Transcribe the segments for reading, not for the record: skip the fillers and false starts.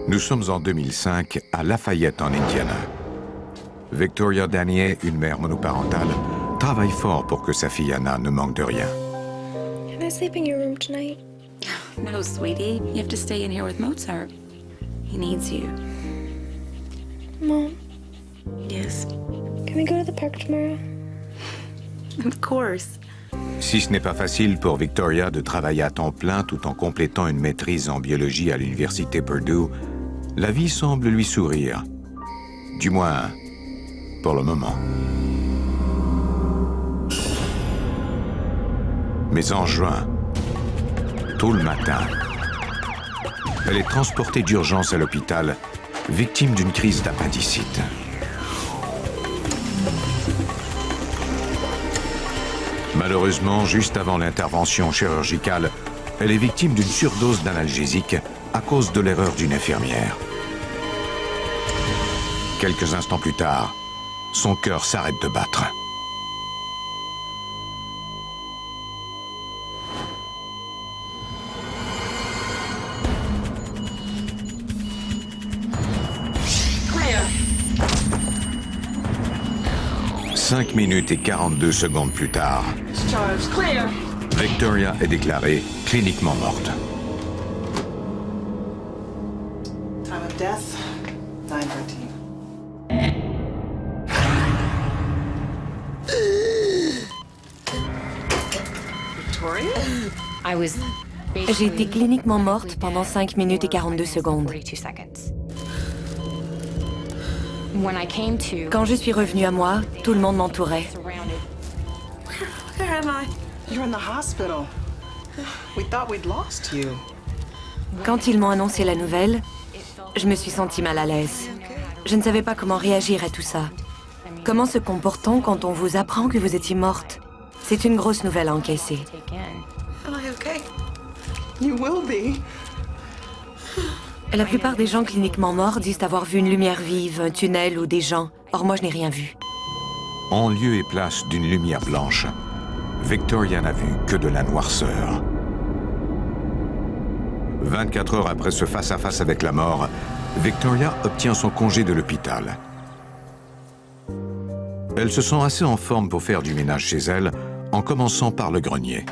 Nous sommes en 2005 à Lafayette, en Indiana. Victoria Danier, une mère monoparentale, travaille fort pour que sa fille Anna ne manque de rien. Can I sleep in your room tonight? No, sweetie. You have to stay in here with Mozart. He needs you. Mom, Yes, can we go to the park tomorrow? of course. Si ce n'est pas facile pour Victoria de travailler à temps plein tout en complétant une maîtrise en biologie à l'université Purdue, la vie semble lui sourire. Du moins, pour le moment. Mais en juin, tôt le matin, elle est transportée d'urgence à l'hôpital, victime d'une crise d'appendicite. Malheureusement, juste avant l'intervention chirurgicale, elle est victime d'une surdose d'analgésique à cause de l'erreur d'une infirmière. Quelques instants plus tard, son cœur s'arrête de battre. Claire! 5 minutes et 42 secondes plus tard, Charles, Claire! Victoria est déclarée cliniquement morte. Time of death, 9:13. Victoria? J'ai été cliniquement morte pendant 5 minutes et 42 secondes. Quand je suis revenue à moi, tout le monde m'entourait. Where am I? You're in the hospital. We thought we'd lost you. Quand ils m'ont annoncé la nouvelle, je me suis sentie mal à l'aise. Je ne savais pas comment réagir à tout ça. Comment se comporte-t-on quand on vous apprend que vous étiez morte? C'est une grosse nouvelle à encaisser. Am I okay? You will be. La plupart des gens cliniquement morts disent avoir vu une lumière vive, un tunnel ou des gens. Or moi, je n'ai rien vu. En lieu et place d'une lumière blanche, Victoria n'a vu que de la noirceur. 24 heures après ce face-à-face avec la mort, Victoria obtient son congé de l'hôpital. Elle se sent assez en forme pour faire du ménage chez elle, en commençant par le grenier.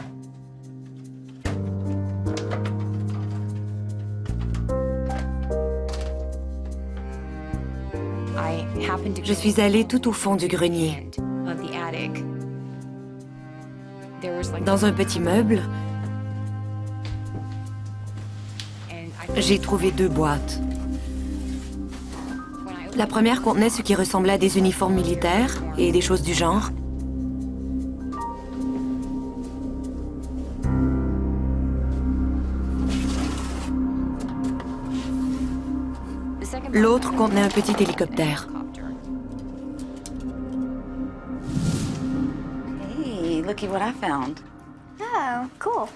Je suis allée tout au fond du grenier. Dans un petit meuble, j'ai trouvé 2 boîtes. La première contenait ce qui ressemblait à des uniformes militaires et des choses du genre. L'autre contenait un petit hélicoptère. Hey, looky what I found. Oh, cool.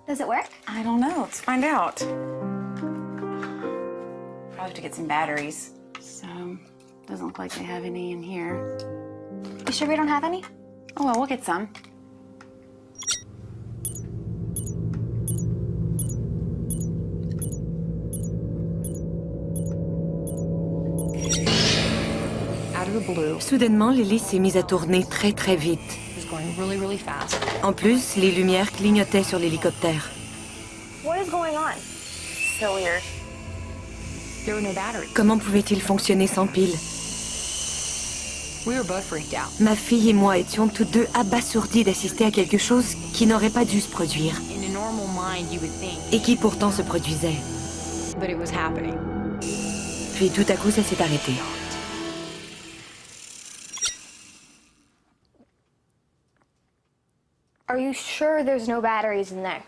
Does it work? I don't know. Let's find out. Probably have to get some batteries. So, doesn't look like they have any in here. You sure we don't have any? Oh, well, we'll get some. Soudainement, l'hélice s'est mise à tourner très très vite. En plus, les lumières clignotaient sur l'hélicoptère. What is going on? So weird. Comment pouvait-il fonctionner sans pile? Ma fille et moi étions toutes deux abasourdies d'assister à quelque chose qui n'aurait pas dû se produire. Et qui pourtant se produisait. Puis tout à coup, ça s'est arrêté. Are you sure there's no batteries in there?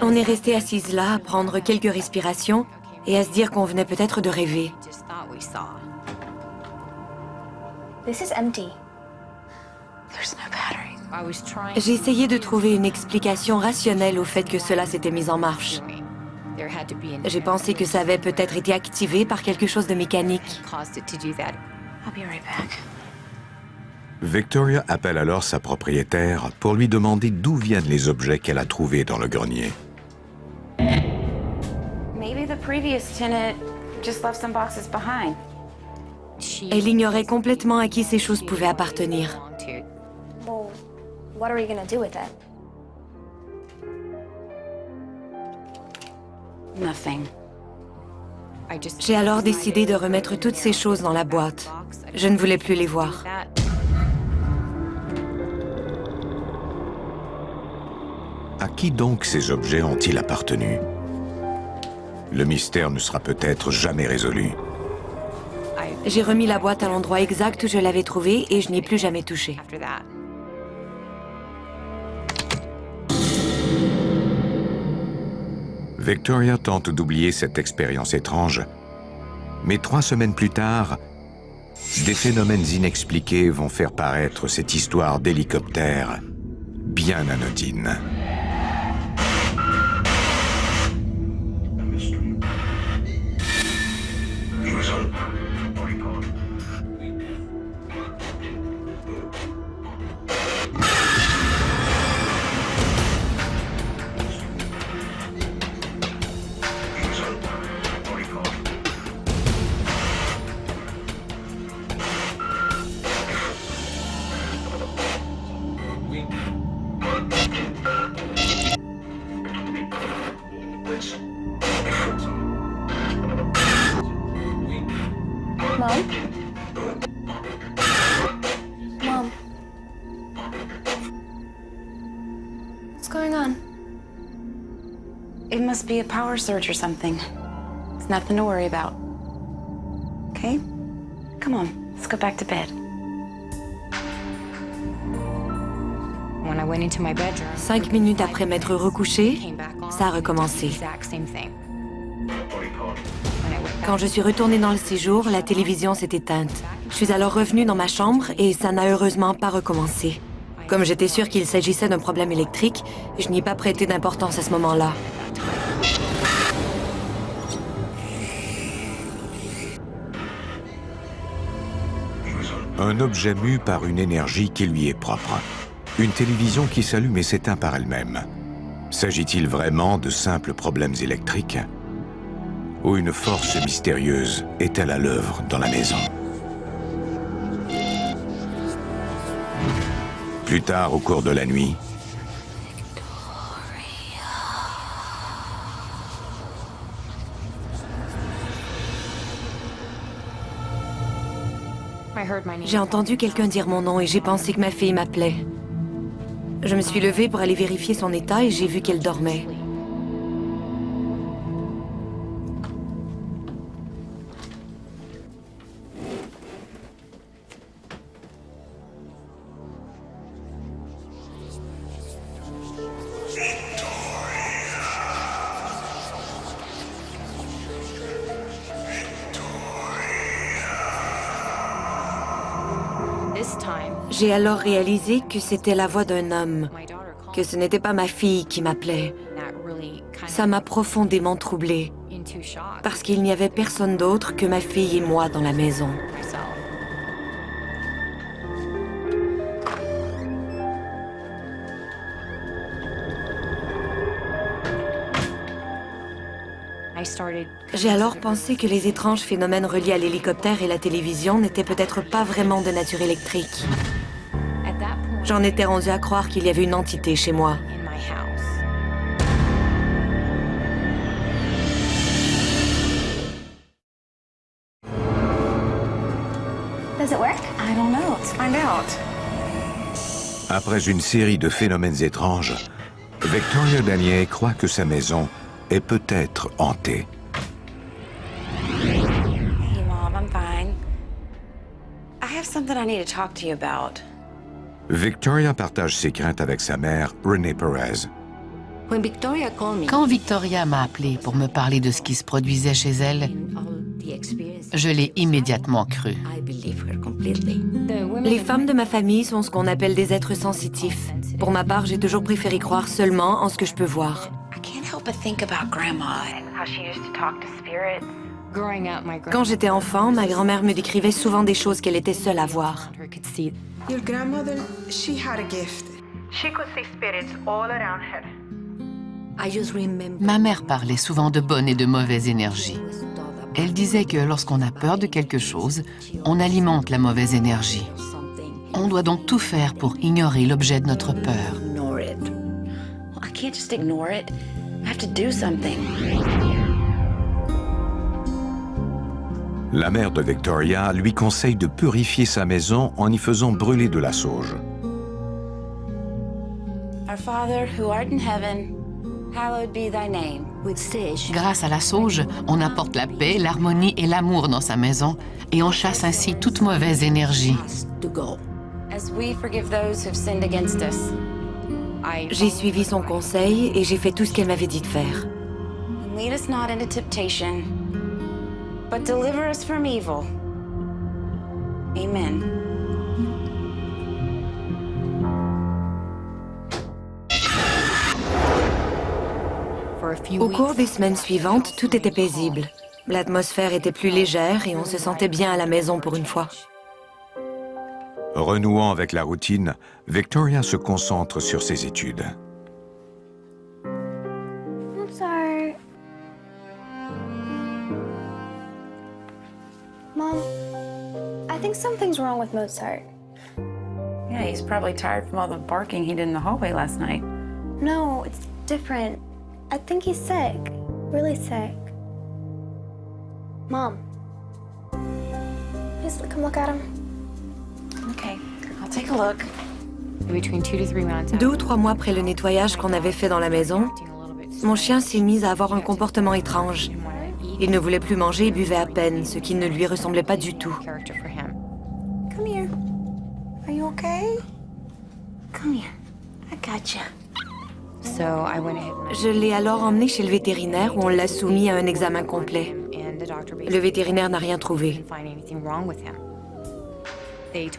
On est resté assises là à prendre quelques respirations et à se dire qu'on venait peut-être de rêver. This is empty. There's no battery. J'ai essayé de trouver une explication rationnelle au fait que cela s'était mis en marche. J'ai pensé que ça avait peut-être été activé par quelque chose de mécanique. I'll be right back. Victoria appelle alors sa propriétaire pour lui demander d'où viennent les objets qu'elle a trouvés dans le grenier. previous tenant just left some boxes behind. Elle ignorait complètement à qui ces choses pouvaient appartenir. Well, what are we gonna do with it? Nothing. J'ai alors décidé de remettre toutes ces choses dans la boîte. Je ne voulais plus les voir. À qui donc ces objets ont-ils appartenu? Le mystère ne sera peut-être jamais résolu. J'ai remis la boîte à l'endroit exact où je l'avais trouvée et je n'y ai plus jamais touché. Victoria tente d'oublier cette expérience étrange, mais 3 semaines plus tard, des phénomènes inexpliqués vont faire paraître cette histoire d'hélicoptère bien anodine. Mom? Mom? What's going on? It must be a power surge or something. It's nothing to worry about. Okay? Come on, let's go back to bed. When I went into my bedroom, 5 minutes après m'être recouchée, came back on, ça a recommencé. exact same thing. When I went Quand je suis retournée dans le séjour, la télévision s'est éteinte. Je suis alors revenue dans ma chambre et ça n'a heureusement pas recommencé. Comme j'étais sûre qu'il s'agissait d'un problème électrique, je n'y ai pas prêté d'importance à ce moment-là. Un objet mu par une énergie qui lui est propre. Une télévision qui s'allume et s'éteint par elle-même. S'agit-il vraiment de simples problèmes électriques? Ou une force mystérieuse est-elle à l'œuvre dans la maison? Plus tard, au cours de la nuit, I heard my name. J'ai entendu quelqu'un dire mon nom et j'ai pensé que ma fille m'appelait. Je me suis levée pour aller vérifier son état et j'ai vu qu'elle dormait. This time, J'ai alors réalisé que c'était la voix d'un homme, my daughter called que ce n'était pas ma fille qui m'appelait. me. That really kind Ça m'a profondément troublée, of into shock parce qu'il n'y avait personne d'autre que ma fille et moi dans la maison. myself. I started J'ai alors pensé que les étranges phénomènes reliés à l'hélicoptère et la télévision n'étaient peut-être pas vraiment de nature électrique. at that point J'en étais rendue à croire qu'il y avait une entité chez moi. in my house. Does it work? I don't know. Let's find out. après une série de phénomènes étranges, Victoria Danier croit que sa maison est peut-être hantée. Hey, Mom, I'm fine. I have something I need to talk to you about. Victoria partage ses craintes avec sa mère, Renee Perez. Quand Victoria m'a appelé pour me parler de ce qui se produisait chez elle, je l'ai immédiatement cru. Les femmes de ma famille sont ce qu'on appelle des êtres sensitifs. Pour ma part, j'ai toujours préféré croire seulement en ce que je peux voir. I can't help but think about Grandma and how she used to talk to spirits. Growing up, my Quand j'étais enfant, ma grand-mère me décrivait souvent des choses qu'elle était seule à voir. grandmother could see. Your grandmother, she had a gift. She could see spirits all around her. Ma mère parlait souvent de bonne et de mauvaise énergie. Elle disait que lorsqu'on a peur de quelque chose, on alimente la mauvaise énergie. On doit donc tout faire pour ignorer l'objet de notre peur. I can't just ignore it. I have to do something. La mère de Victoria lui conseille de purifier sa maison en y faisant brûler de la sauge. Our Father, who art in heaven, hallowed be thy name. Grâce à la sauge, on apporte la paix, l'harmonie et l'amour dans sa maison et on chasse ainsi toute mauvaise énergie. As we forgive those who've sinned against us. J'ai suivi son conseil et j'ai fait tout ce qu'elle m'avait dit de faire. And lead us not into temptation, but deliver us from evil. Amen. Au cours des semaines suivantes, tout était paisible. L'atmosphère était plus légère et on se sentait bien à la maison pour une fois. Renouant avec la routine, Victoria se concentre sur ses études. Mozart. Mom, I think something's wrong with Mozart. Yeah, he's probably tired from all the barking he did in the hallway last night. No, it's different. I think he's sick. Really sick. Mom. Please come look at him. Okay, I'll take a look. Between 2 to 3 months. 2 ou 3 mois après le nettoyage qu'on avait fait dans la maison, mon chien s'est mis à avoir un comportement étrange. Il ne voulait plus manger et buvait à peine, ce qui ne lui ressemblait pas du tout. Come here. Are you okay? Come here. I got you. So I went ahead and Je l'ai alors emmené chez le vétérinaire où on l'a soumis à un examen complet. Le vétérinaire n'a rien trouvé.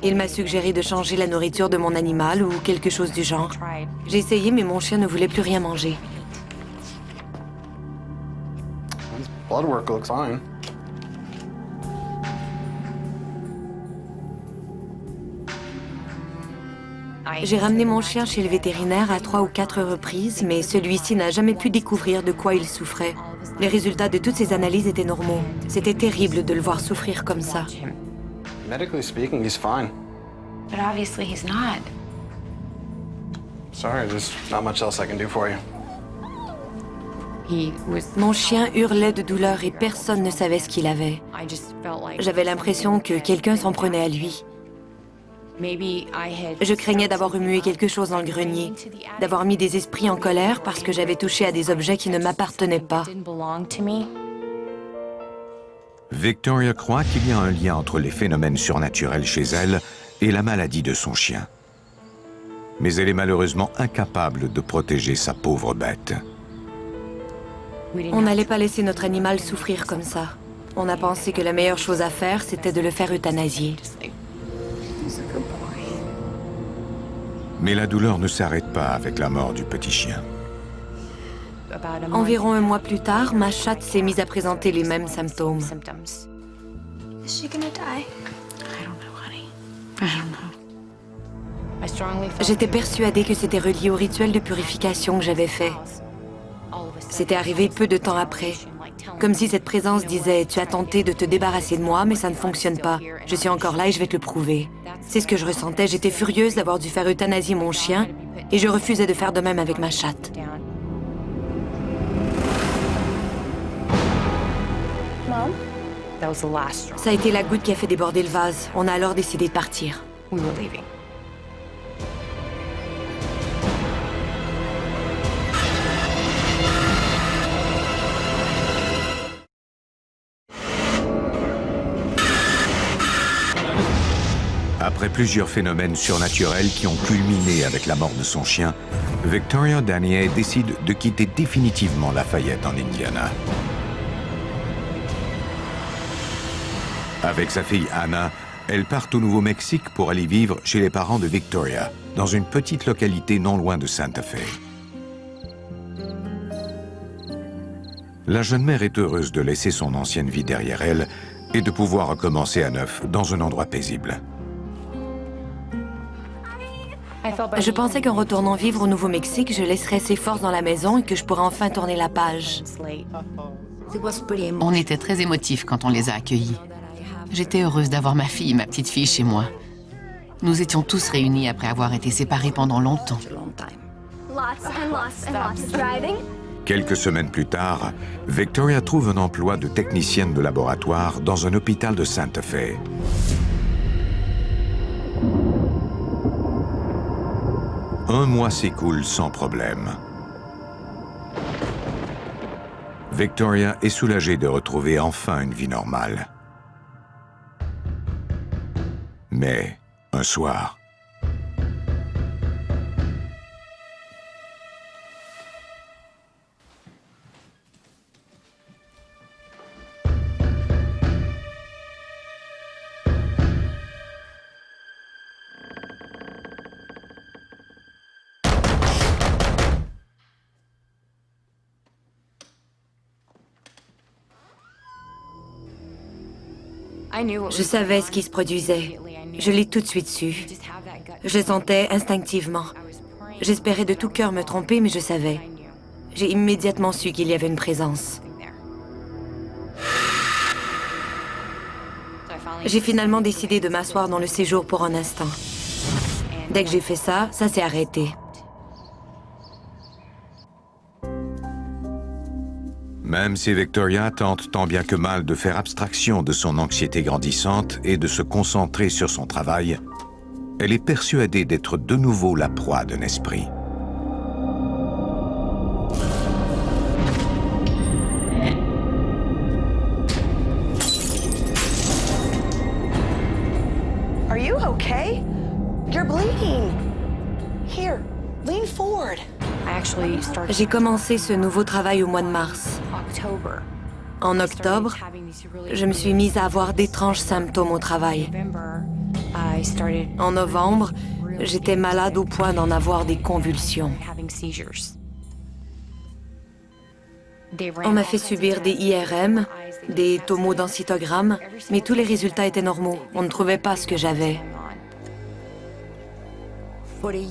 Il m'a suggéré de changer la nourriture de mon animal ou quelque chose du genre. J'ai essayé, mais mon chien ne voulait plus rien manger. His blood work looks fine. J'ai ramené mon chien chez le vétérinaire à 3 ou 4 reprises, mais celui-ci n'a jamais pu découvrir de quoi il souffrait. Les résultats de toutes ces analyses étaient normaux. C'était terrible de le voir souffrir comme ça. Medically speaking, he's fine. But obviously he's not. Sorry, there's not much else I can do for you. He was. Mon chien hurlait de douleur et personne ne savait ce qu'il avait. I just felt like J'avais l'impression que quelqu'un s'en prenait à lui. maybe I had. Je craignais d'avoir remué quelque chose dans le grenier, d'avoir mis des esprits en colère parce que j'avais touché à des objets qui ne m'appartenaient pas. Didn't belong to me. Victoria croit qu'il y a un lien entre les phénomènes surnaturels chez elle et la maladie de son chien. Mais elle est malheureusement incapable de protéger sa pauvre bête. On n'allait pas laisser notre animal souffrir comme ça. On a pensé que la meilleure chose à faire, c'était de le faire euthanasier. Mais la douleur ne s'arrête pas avec la mort du petit chien. Environ un mois plus tard, ma chatte s'est mise à présenter les mêmes symptômes. Is she gonna die? J'étais persuadée que c'était relié au rituel de purification que j'avais fait. C'était arrivé peu de temps après. Comme si cette présence disait « Tu as tenté de te débarrasser de moi, mais ça ne fonctionne pas. Je suis encore là et je vais te le prouver. » C'est ce que je ressentais. J'étais furieuse d'avoir dû faire euthanasier mon chien et je refusais de faire de même avec ma chatte. Mom? That was the last straw. Ça a été la goutte qui a fait déborder le vase. On a alors décidé de partir. We were leaving. Après plusieurs phénomènes surnaturels qui ont culminé avec la mort de son chien, Victoria Danier décide de quitter définitivement Lafayette en Indiana. Avec sa fille Anna, elle part au Nouveau-Mexique pour aller vivre chez les parents de Victoria, dans une petite localité non loin de Santa Fe. La jeune mère est heureuse de laisser son ancienne vie derrière elle et de pouvoir recommencer à neuf dans un endroit paisible. Je pensais qu'en retournant vivre au Nouveau-Mexique, je laisserais ses forces dans la maison et que je pourrais enfin tourner la page. On était très émotifs quand on les a accueillis. J'étais heureuse d'avoir ma fille et ma petite-fille chez moi. Nous étions tous réunis après avoir été séparés pendant longtemps. Lots and lots and lots of driving. Quelques semaines plus tard, Victoria trouve un emploi de technicienne de laboratoire dans un hôpital de Santa Fe. Un mois s'écoule sans problème. Victoria est soulagée de retrouver enfin une vie normale. Mais, un soir, Je savais ce qui se produisait. Je l'ai tout de suite su. Je le sentais instinctivement. J'espérais de tout cœur me tromper, mais je savais. J'ai immédiatement su qu'il y avait une présence. J'ai finalement décidé de m'asseoir dans le séjour pour un instant. Dès que j'ai fait ça, ça s'est arrêté. même si Victoria tente tant bien que mal de faire abstraction de son anxiété grandissante et de se concentrer sur son travail, elle est persuadée d'être de nouveau la proie d'un esprit. Are you okay? You're bleeding. Here, lean forward. J'ai commencé ce nouveau travail au mois de mars. En octobre, je me suis mise à avoir d'étranges symptômes au travail. En novembre, j'étais malade au point d'en avoir des convulsions. On m'a fait subir des IRM, des tomodensitogrammes, mais tous les résultats étaient normaux. On ne trouvait pas ce que j'avais.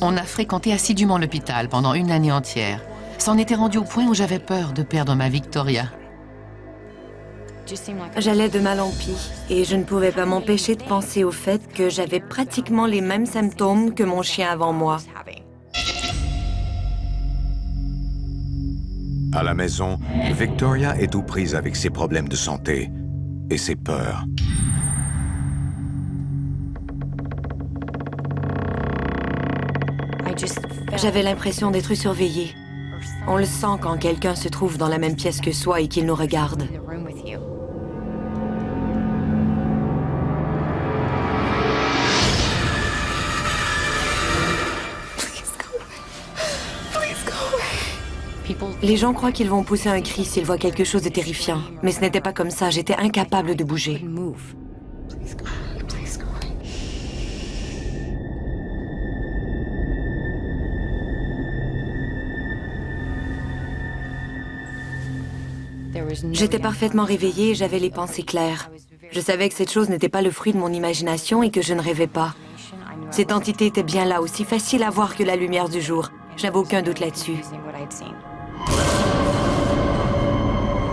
On a fréquenté assidûment l'hôpital pendant une année entière. C'en était rendu au point où j'avais peur de perdre ma Victoria. J'allais de mal en pis et je ne pouvais pas m'empêcher de penser au fait que j'avais pratiquement les mêmes symptômes que mon chien avant moi. À la maison, Victoria est aux prises avec ses problèmes de santé et ses peurs. J'avais l'impression d'être surveillée. On le sent quand quelqu'un se trouve dans la même pièce que soi et qu'il nous regarde. Les gens croient qu'ils vont pousser un cri s'ils voient quelque chose de terrifiant. Mais ce n'était pas comme ça, j'étais incapable de bouger. J'étais parfaitement réveillée et j'avais les pensées claires. Je savais que cette chose n'était pas le fruit de mon imagination et que je ne rêvais pas. Cette entité était bien là, aussi facile à voir que la lumière du jour. Je n'avais aucun doute là-dessus.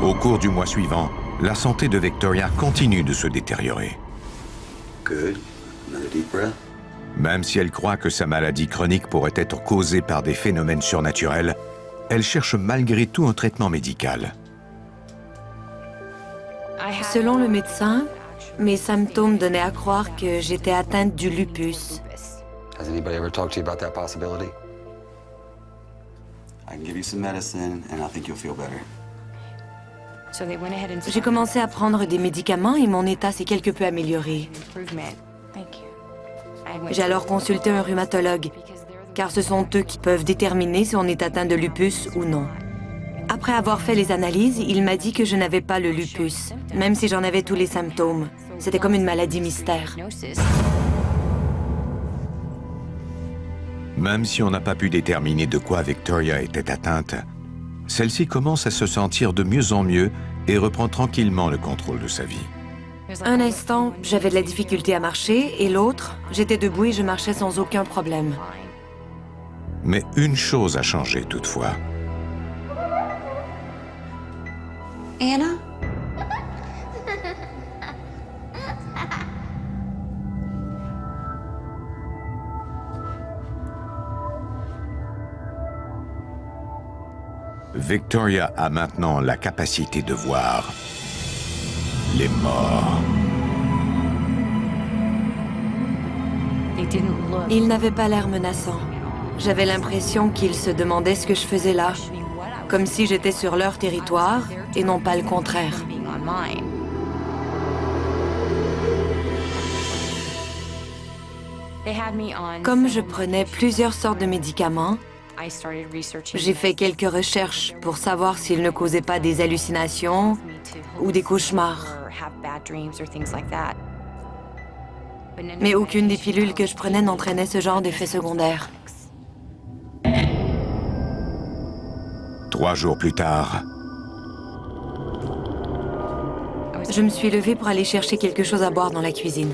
Au cours du mois suivant, la santé de Victoria continue de se détériorer. Good. Another deep breath. Même si elle croit que sa maladie chronique pourrait être causée par des phénomènes surnaturels, elle cherche malgré tout un traitement médical. Selon le médecin, mes symptômes donnaient à croire que j'étais atteinte du lupus. Has anybody ever talked to you about that possibility? I can give you some medicine, and I think you'll feel better. J'ai commencé à prendre des médicaments et mon état s'est quelque peu amélioré. J'ai alors consulté un rhumatologue, car ce sont eux qui peuvent déterminer si on est atteint de lupus ou non. Après avoir fait les analyses, il m'a dit que je n'avais pas le lupus, même si j'en avais tous les symptômes. C'était comme une maladie mystère. Même si on n'a pas pu déterminer de quoi Victoria était atteinte, celle-ci commence à se sentir de mieux en mieux et reprend tranquillement le contrôle de sa vie. Un instant, j'avais de la difficulté à marcher, et l'autre, j'étais debout et je marchais sans aucun problème. Mais une chose a changé toutefois. Anna? Victoria a maintenant la capacité de voir les morts. They didn't look. Il n'avait pas l'air menaçant. J'avais l'impression qu'il se demandait ce que je faisais là, comme si j'étais sur leur territoire et non pas le contraire. Being on mine. They had me on. Comme je prenais plusieurs sortes de médicaments, I started researching. j'ai fait quelques recherches pour savoir s'ils ne causaient pas des hallucinations ou des cauchemars. Or have bad dreams or things like that. But none of Mais the aucune des pilules que je prenais n'entraînait ce genre d'effets secondaires. 3 jours plus tard, Je me suis levée pour aller chercher quelque chose à boire dans la cuisine.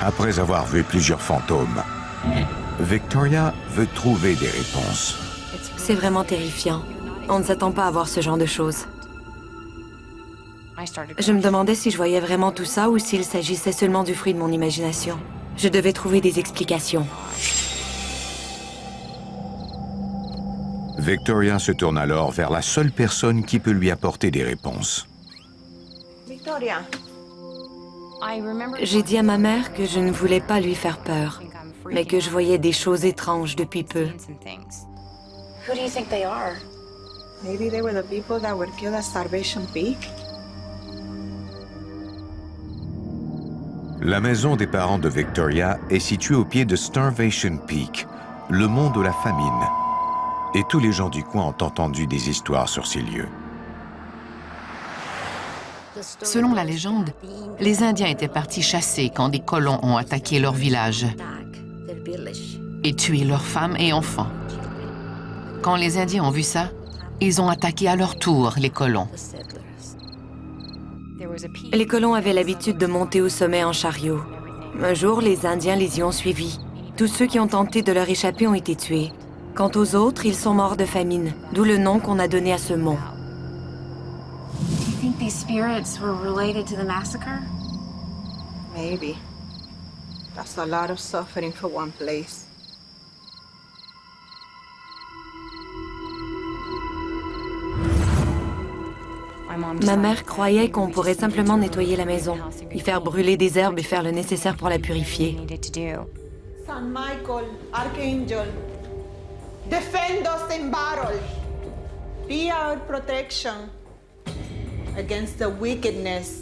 après avoir vu plusieurs fantômes, Victoria veut trouver des réponses. C'est vraiment terrifiant. On ne s'attend pas à voir ce genre de choses. I started. Je me demandais si je voyais vraiment tout ça ou s'il s'agissait seulement du fruit de mon imagination. Je devais trouver des explications. Victoria se tourne alors vers la seule personne qui peut lui apporter des réponses. Victoria, I remember. J'ai dit à ma mère que je ne voulais pas lui faire peur, mais que je voyais des choses étranges depuis peu. Some things. Who do you think they are? maybe they were the people that were killed at Starvation Peak? La maison des parents de Victoria est située au pied de Starvation Peak, le mont de la famine. Et tous les gens du coin ont entendu des histoires sur ces lieux. Selon la légende, les Indiens étaient partis chasser quand des colons ont attaqué leur village et tué leurs femmes et enfants. Quand les Indiens ont vu ça, ils ont attaqué à leur tour les colons. There was a peak. Les colons avaient l'habitude de monter au sommet en chariot. Un jour, les Indiens les y ont suivis. Tous ceux qui ont tenté de leur échapper ont été tués. Quant aux autres, ils sont morts de famine, d'où le nom qu'on a donné à ce mont. Do you think these spirits were related to the massacre? Maybe. That's a lot of suffering for one place. My mom Ma decided mère croyait qu'on pourrait simplement nettoyer la maison, y faire brûler des herbes et faire le nécessaire pour la we purifier. needed to do. San Michael, Archangel, defend us in battle. Be our protection against the wickedness.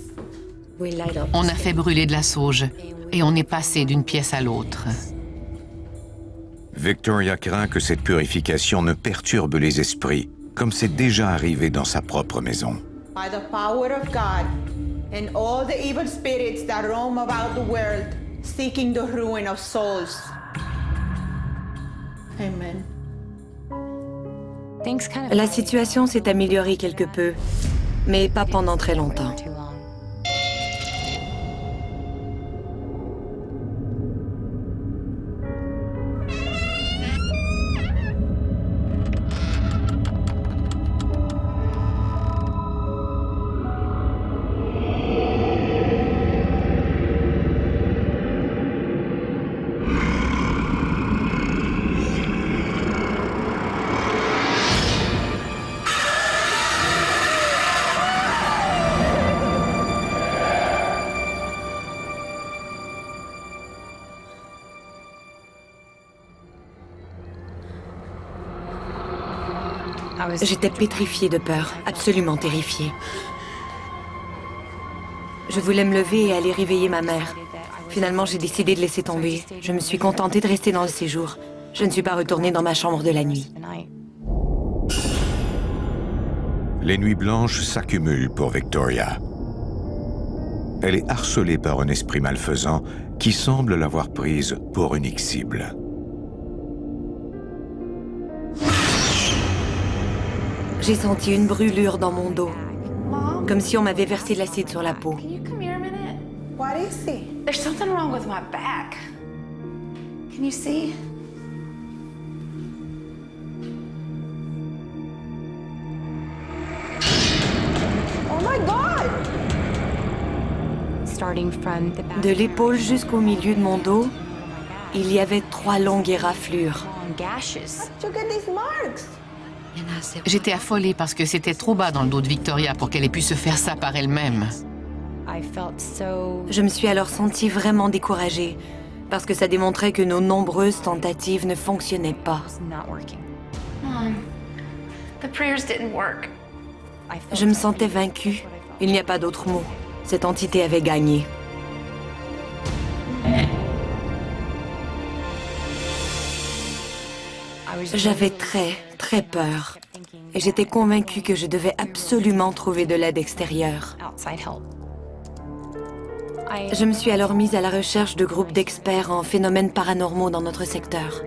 On a fait brûler de la sauge et on est passé d'une pièce à l'autre. Victoria craint que cette purification ne perturbe les esprits, comme c'est déjà arrivé dans sa propre maison. By the power of God and all the evil spirits that roam about the world, seeking the ruin of souls. Amen. Things kind of La situation s'est améliorée quelque peu, mais pas pendant très longtemps. too long. J'étais pétrifiée de peur, absolument terrifiée. Je voulais me lever et aller réveiller ma mère. Finalement, j'ai décidé de laisser tomber. Je me suis contentée de rester dans le séjour. Je ne suis pas retournée dans ma chambre de la nuit. Les nuits blanches s'accumulent pour Victoria. Elle est harcelée par un esprit malfaisant qui semble l'avoir prise pour unique cible. J'ai senti une brûlure dans mon dos, comme si on m'avait versé de l'acide sur la peau. Can you come here a minute? What is it? There's something wrong with my back. Can you see? Oh my God! Starting from the back De l'épaule jusqu'au milieu de mon dos, il y avait 3 longues éraflures. long gashes. You get these marks. J'étais affolée parce que c'était trop bas dans le dos de Victoria pour qu'elle ait pu se faire ça par elle-même. I felt so Je me suis alors sentie vraiment découragée, parce que ça démontrait que nos nombreuses tentatives ne fonctionnaient pas. not working. Mom, the prayers didn't work. I felt Je me sentais vaincue. Il n'y a pas d'autre mot. Cette entité avait gagné. J'avais très peur. Et j'étais convaincue que je devais absolument trouver de l'aide extérieure. outside help. Je me suis alors mise à la recherche de groupes d'experts en phénomènes paranormaux dans notre secteur.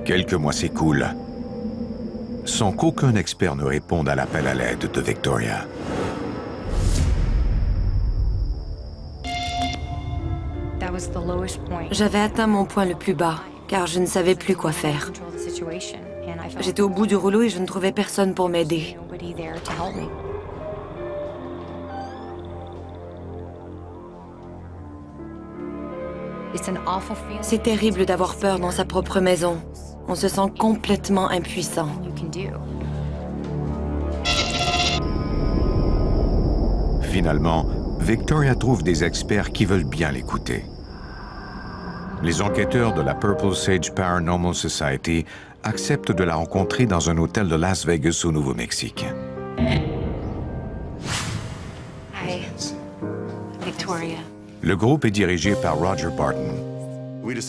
Quelques mois s'écoulent sans qu'aucun expert ne réponde à l'appel à l'aide de Victoria. That was the lowest point. J'avais atteint mon point le plus bas, car je ne savais plus quoi faire. Control the situation, and I felt J'étais au bout du rouleau et je ne trouvais personne pour m'aider. nobody there to help me. It's an awful feeling. C'est terrible d'avoir peur dans sa propre maison. On se sent complètement impuissant. You can do. Finalement, Victoria trouve des experts qui veulent bien l'écouter. Les enquêteurs de la Purple Sage Paranormal Society acceptent de la rencontrer dans un hôtel de Las Vegas au Nouveau-Mexique. Hi, Victoria. Le groupe est dirigé par Roger Barton.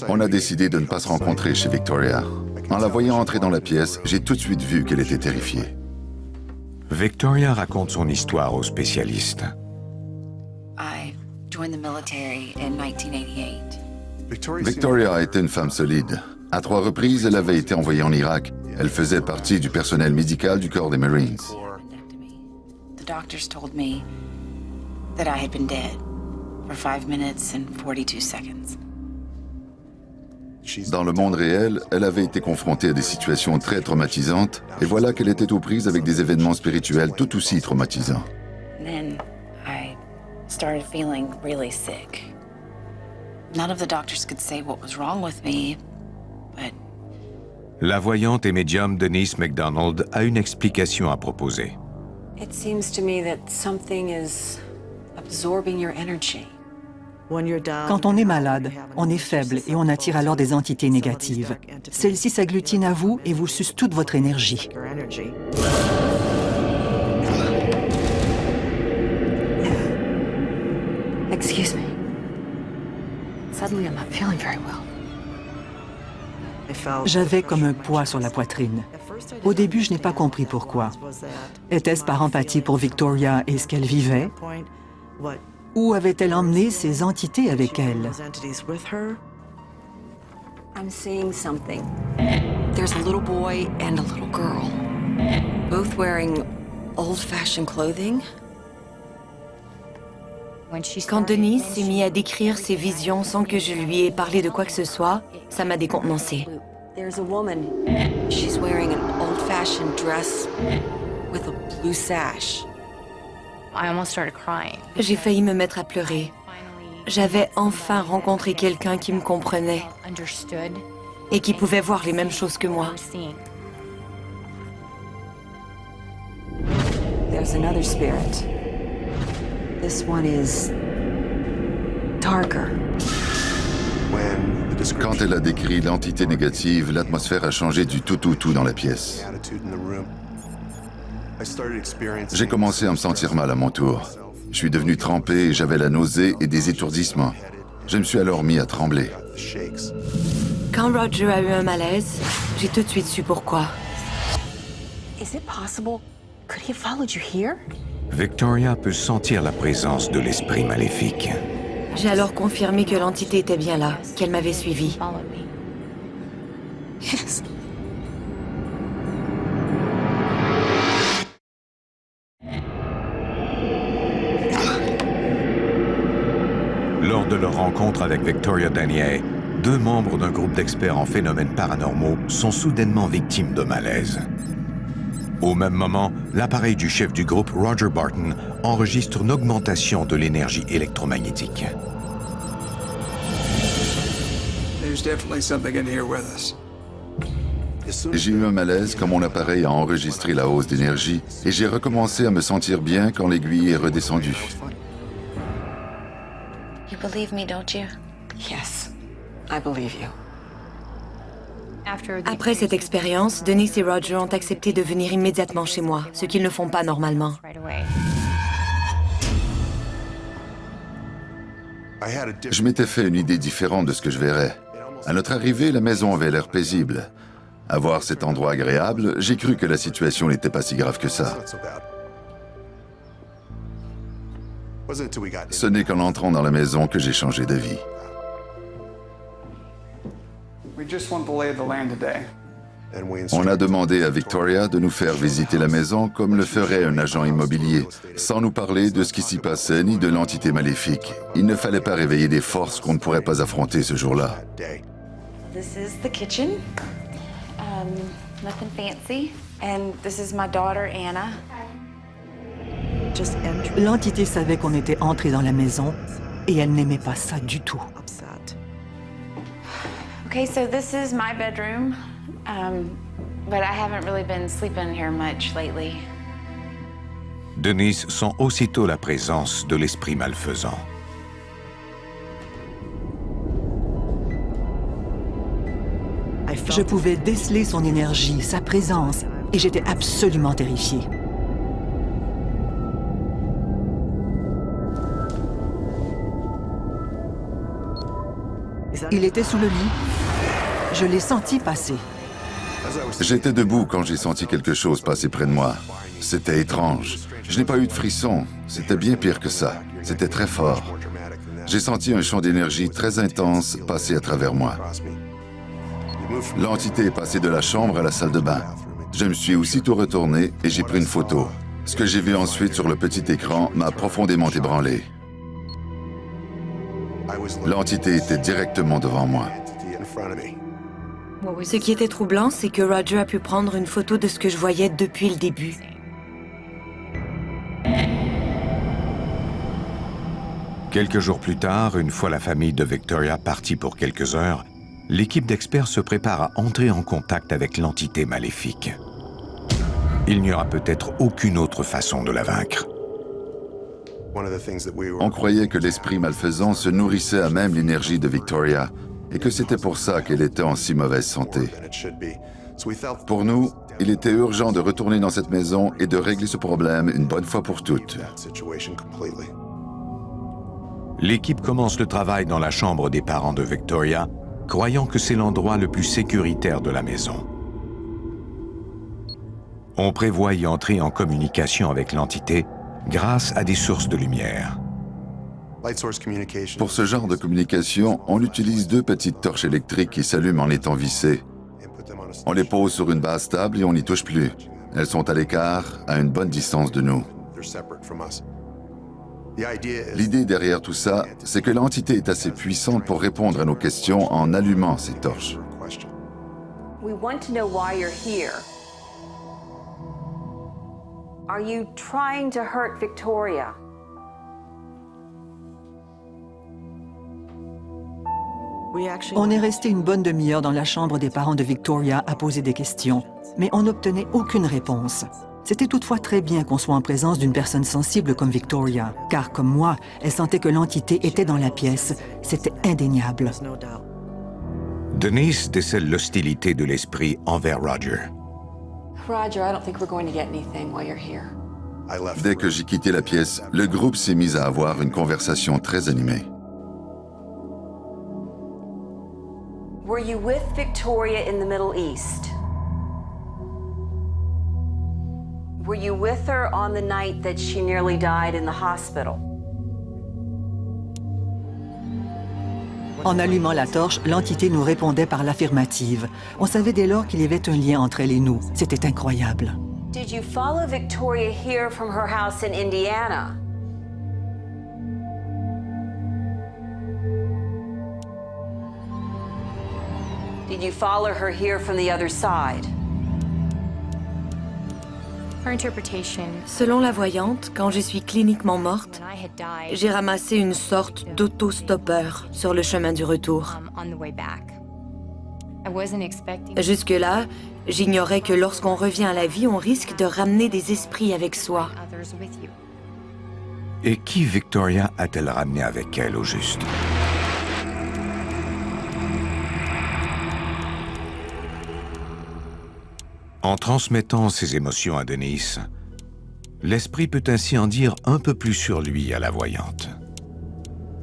On a décidé de ne pas se rencontrer chez Victoria. En la voyant entrer dans la pièce, j'ai tout de suite vu qu'elle était terrifiée. Victoria raconte son histoire aux spécialistes. I joined the military in 1988. Victoria était une femme solide. À 3 reprises, elle avait été envoyée en Irak. Elle faisait partie du personnel médical du corps des Marines. The doctors told me that I had been dead for 5 minutes and 42 seconds. Dans le monde réel, elle avait été confrontée à des situations très traumatisantes, et voilà qu'elle était aux prises avec des événements spirituels tout aussi traumatisants. And then I started feeling really sick. None of the doctors could say what was wrong with me, but La voyante et médium Denise McDonald a une explication à proposer. It seems to me that something is absorbing your energy. Quand on est malade, on est faible et on attire alors des entités négatives. Celles-ci s'agglutinent à vous et vous sucent toute votre énergie. Excuse me. Suddenly I'm not feeling very well. J'avais comme un poids sur la poitrine. Au début, je n'ai pas compris pourquoi. Était-ce par empathie pour Victoria et ce qu'elle vivait? Ou avait-elle emmené ces entités avec elle? I'm seeing something. There's a little boy and a little girl, both wearing old-fashioned clothing. Quand Denise s'est mise à décrire ses visions sans que je lui ai parlé de quoi que ce soit, ça m'a décontenancée. There's a woman. She's wearing an old-fashioned dress with a blue sash. I almost started crying. J'ai failli me mettre à pleurer. J'avais enfin rencontré quelqu'un qui me comprenait Understood. et qui pouvait voir les mêmes choses que moi. Seeing. There's another spirit. This one is darker. Quand elle a décrit l'entité négative, l'atmosphère a changé du tout dans la pièce. J'ai commencé à me sentir mal à mon tour. Je suis devenu trempé et j'avais la nausée et des étourdissements. Je me suis alors mis à trembler. Quand Roger a eu un malaise, j'ai tout de suite su pourquoi. Is it possible? Could he have followed you here? Victoria peut sentir la présence de l'esprit maléfique. J'ai alors confirmé que l'entité était bien là, qu'elle m'avait suivi. Follow me. Yes. Lors de leur rencontre avec Victoria Danier, deux membres d'un groupe d'experts en phénomènes paranormaux sont soudainement victimes de malaise. Au même moment, l'appareil du chef du groupe, Roger Barton, enregistre une augmentation de l'énergie électromagnétique. J'ai eu un malaise quand mon appareil a enregistré la hausse d'énergie et j'ai recommencé à me sentir bien quand l'aiguille est redescendue. You believe me, don't you? Yes, I believe you. Après cette expérience, Denise et Roger ont accepté de venir immédiatement chez moi, ce qu'ils ne font pas normalement. Je m'étais fait une idée différente de ce que je verrais. À notre arrivée, la maison avait l'air paisible. À voir cet endroit agréable, j'ai cru que la situation n'était pas si grave que ça. Ce n'est qu'en entrant dans la maison que j'ai changé d'avis. On a demandé à Victoria de nous faire visiter la maison comme le ferait un agent immobilier, sans nous parler de ce qui s'y passait ni de l'entité maléfique. Il ne fallait pas réveiller des forces qu'on ne pourrait pas affronter ce jour-là. This is the kitchen. Nothing fancy. And this is my daughter, Anna. L'entité savait qu'on était entrés dans la maison et elle n'aimait pas ça du tout. Okay, so this is my bedroom. But I haven't really been sleeping here much lately. Denise sent aussitôt la présence de l'esprit malfaisant. Je pouvais déceler son énergie, sa présence, et j'étais absolument terrifiée. Il était sous le lit. Je l'ai senti passer. J'étais debout quand j'ai senti quelque chose passer près de moi. C'était étrange. Je n'ai pas eu de frisson. C'était bien pire que ça. C'était très fort. J'ai senti un champ d'énergie très intense passer à travers moi. L'entité est passée de la chambre à la salle de bain. Je me suis aussitôt retourné et j'ai pris une photo. Ce que j'ai vu ensuite sur le petit écran m'a profondément ébranlé. L'entité était directement devant moi. Ce qui était troublant, c'est que Roger a pu prendre une photo de ce que je voyais depuis le début. Quelques jours plus tard, une fois la famille de Victoria partie pour quelques heures, l'équipe d'experts se prépare à entrer en contact avec l'entité maléfique. Il n'y aura peut-être aucune autre façon de la vaincre. On croyait que l'esprit malfaisant se nourrissait à même l'énergie de Victoria et que c'était pour ça qu'elle était en si mauvaise santé. Pour nous, il était urgent de retourner dans cette maison et de régler ce problème une bonne fois pour toutes. L'équipe commence le travail dans la chambre des parents de Victoria, croyant que c'est l'endroit le plus sécuritaire de la maison. On prévoit y entrer en communication avec l'entité grâce à des sources de lumière. Pour ce genre de communication, on utilise deux petites torches électriques qui s'allument en étant vissées. On les pose sur une base stable et on n'y touche plus. Elles sont à l'écart, à une bonne distance de nous. L'idée derrière tout ça, c'est que l'entité est assez puissante pour répondre à nos questions en allumant ces torches. We want to know why you're here. Are you trying to hurt Victoria? On est resté une bonne demi-heure dans la chambre des parents de Victoria à poser des questions, mais on n'obtenait aucune réponse. C'était toutefois très bien qu'on soit en présence d'une personne sensible comme Victoria, car comme moi, elle sentait que l'entité était dans la pièce. C'était indéniable. Denise décèle l'hostilité de l'esprit envers Roger. Roger, I don't think we're going to get anything while you're here. Dès que j'ai quitté la pièce, le groupe s'est mis à avoir une conversation très animée. Were you with Victoria in the Middle East? Were you with her on the night that she nearly died in the hospital? En allumant la torche, l'entité nous répondait par l'affirmative. On savait dès lors qu'il y avait un lien entre elle et nous. C'était incroyable. Did you follow Victoria here from her house in Indiana? Did you follow her here from the other side? Her interpretation. Selon la voyante, quand je suis cliniquement morte, When I had died, j'ai ramassé une sorte d'auto-stoppeur sur le chemin du retour. on the way back. I wasn't expecting. Jusque-là, j'ignorais que lorsqu'on revient à la vie, on risque de ramener des esprits avec soi. Others with you. Et qui Victoria a-t-elle ramené avec elle au juste? En transmettant ses émotions à Denise, l'esprit peut ainsi en dire un peu plus sur lui à la voyante.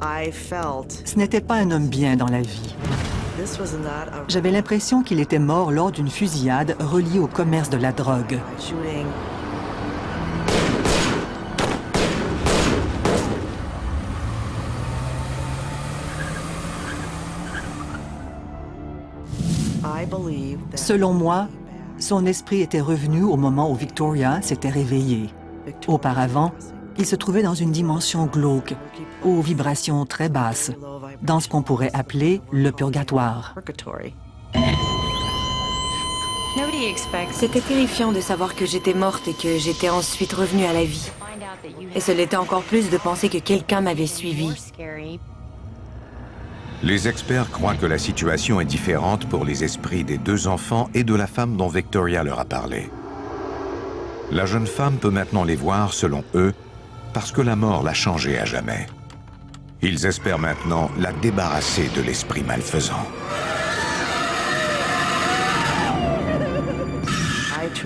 Ce n'était pas un homme bien dans la vie. J'avais l'impression qu'il était mort lors d'une fusillade reliée au commerce de la drogue. Selon moi, son esprit était revenu au moment où Victoria s'était réveillée. Auparavant, il se trouvait dans une dimension glauque, aux vibrations très basses, dans ce qu'on pourrait appeler le purgatoire. Nobody expects. C'était terrifiant de savoir que j'étais morte et que j'étais ensuite revenue à la vie. Find out that you Et ce l'était encore plus de penser que quelqu'un m'avait suivi. more scary. Les experts croient que la situation est différente pour les esprits des deux enfants et de la femme dont Victoria leur a parlé. La jeune femme peut maintenant les voir, selon eux, parce que la mort l'a changée à jamais. Ils espèrent maintenant la débarrasser de l'esprit malfaisant.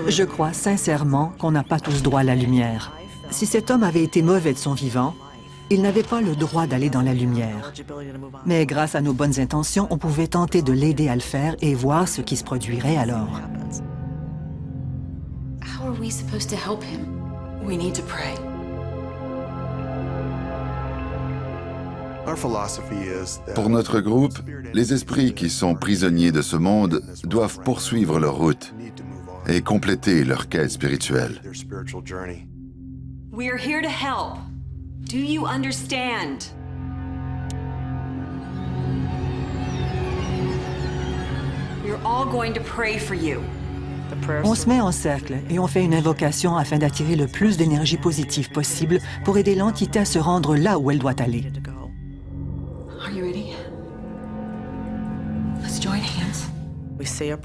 Je crois sincèrement qu'on n'a pas tous droit à la lumière. Si cet homme avait été mauvais de son vivant, il n'avait pas le droit d'aller dans la lumière. Mais grâce à nos bonnes intentions, on pouvait tenter de l'aider à le faire et voir ce qui se produirait alors. How are we supposed to help him? We need to pray. Pour notre groupe, les esprits qui sont prisonniers de ce monde doivent poursuivre leur route et compléter leur quête spirituelle. We are here to help. Do you understand? We're all going to pray for you. On se met en cercle et on fait une invocation afin d'attirer le plus d'énergie positive possible pour aider l'entité à se rendre là où elle doit aller. Are you ready? Let's join hands.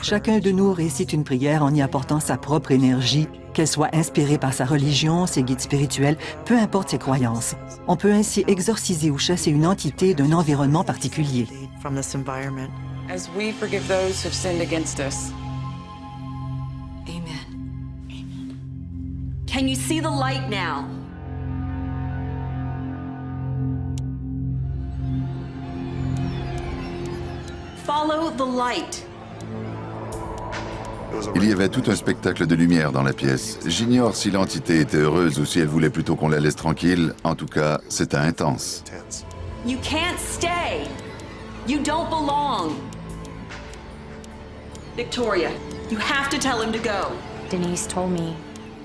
Chacun de nous récite une prière en y apportant sa propre énergie, qu'elle soit inspirée par sa religion, ses guides spirituels, peu importe ses croyances. On peut ainsi exorciser ou chasser une entité d'un environnement particulier. As we forgive those who've sinned against us. Amen. Can you see the light now? Follow the light. Il y avait tout un spectacle de lumière dans la pièce. J'ignore si l'entité était heureuse ou si elle voulait plutôt qu'on la laisse tranquille. En tout cas, c'était intense. You can't stay. You don't belong. Victoria, you have to tell him to go. Denise told me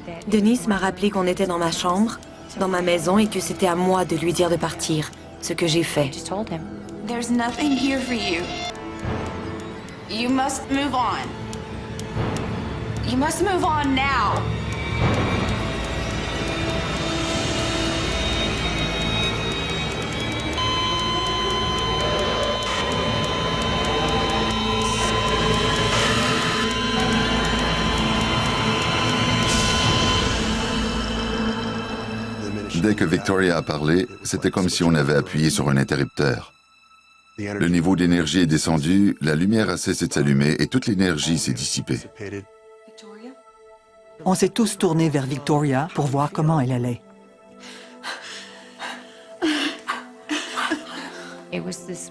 that. Denise m'a rappelé qu'on était dans ma chambre, dans ma maison, et que c'était à moi de lui dire de partir, ce que j'ai fait. Just told him. There's nothing here for you. You must move on. You must move on now. Dès que Victoria a parlé, c'était comme si on avait appuyé sur un interrupteur. Le niveau d'énergie est descendu, la lumière a cessé de s'allumer et toute l'énergie s'est dissipée. Victoria? On s'est tous tournés vers Victoria pour voir comment elle allait.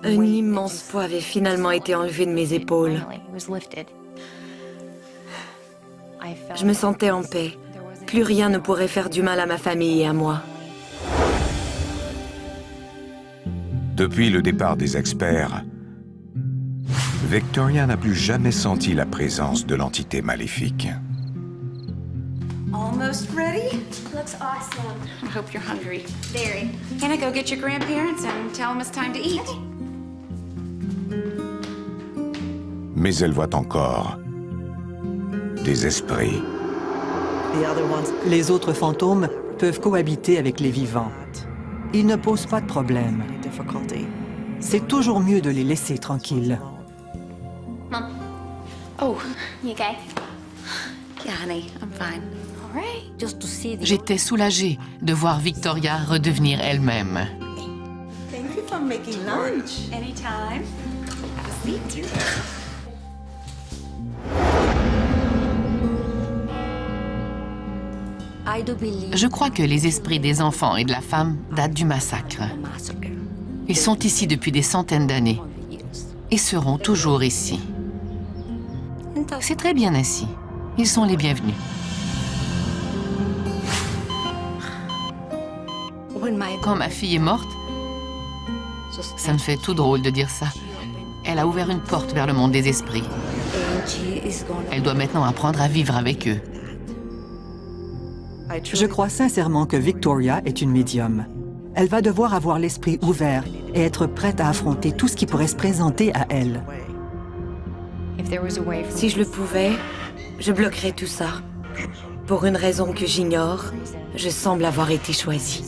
Un immense poids avait finalement été enlevé de mes épaules. Je me sentais en paix. Plus rien ne pourrait faire du mal à ma famille et à moi. Depuis le départ des experts, Victoria n'a plus jamais senti la présence de l'entité maléfique. Almost ready? Looks awesome. I hope you're hungry. Very. Can I go get your grandparents and tell them it's time to eat? Mais elle voit encore des esprits. Les autres fantômes peuvent cohabiter avec les vivants. Ils ne posent pas de problème. C'est toujours mieux de les laisser tranquilles. Mom, Oh, you okay? yeah, honey, I'm fine. All right. J'étais soulagée de voir Victoria redevenir elle-même. Thank you for making lunch. Anytime. Have a seat. Je crois que les esprits des enfants et de la femme datent du massacre. Ils sont ici depuis des centaines d'années et seront toujours ici. C'est très bien ainsi. Ils sont les bienvenus. Quand ma fille est morte, ça me fait tout drôle de dire ça. Elle a ouvert une porte vers le monde des esprits. Elle doit maintenant apprendre à vivre avec eux. Je crois sincèrement que Victoria est une médium. Elle va devoir avoir l'esprit ouvert et être prête à affronter tout ce qui pourrait se présenter à elle. Si je le pouvais, je bloquerais tout ça. Pour une raison que j'ignore, je semble avoir été choisie.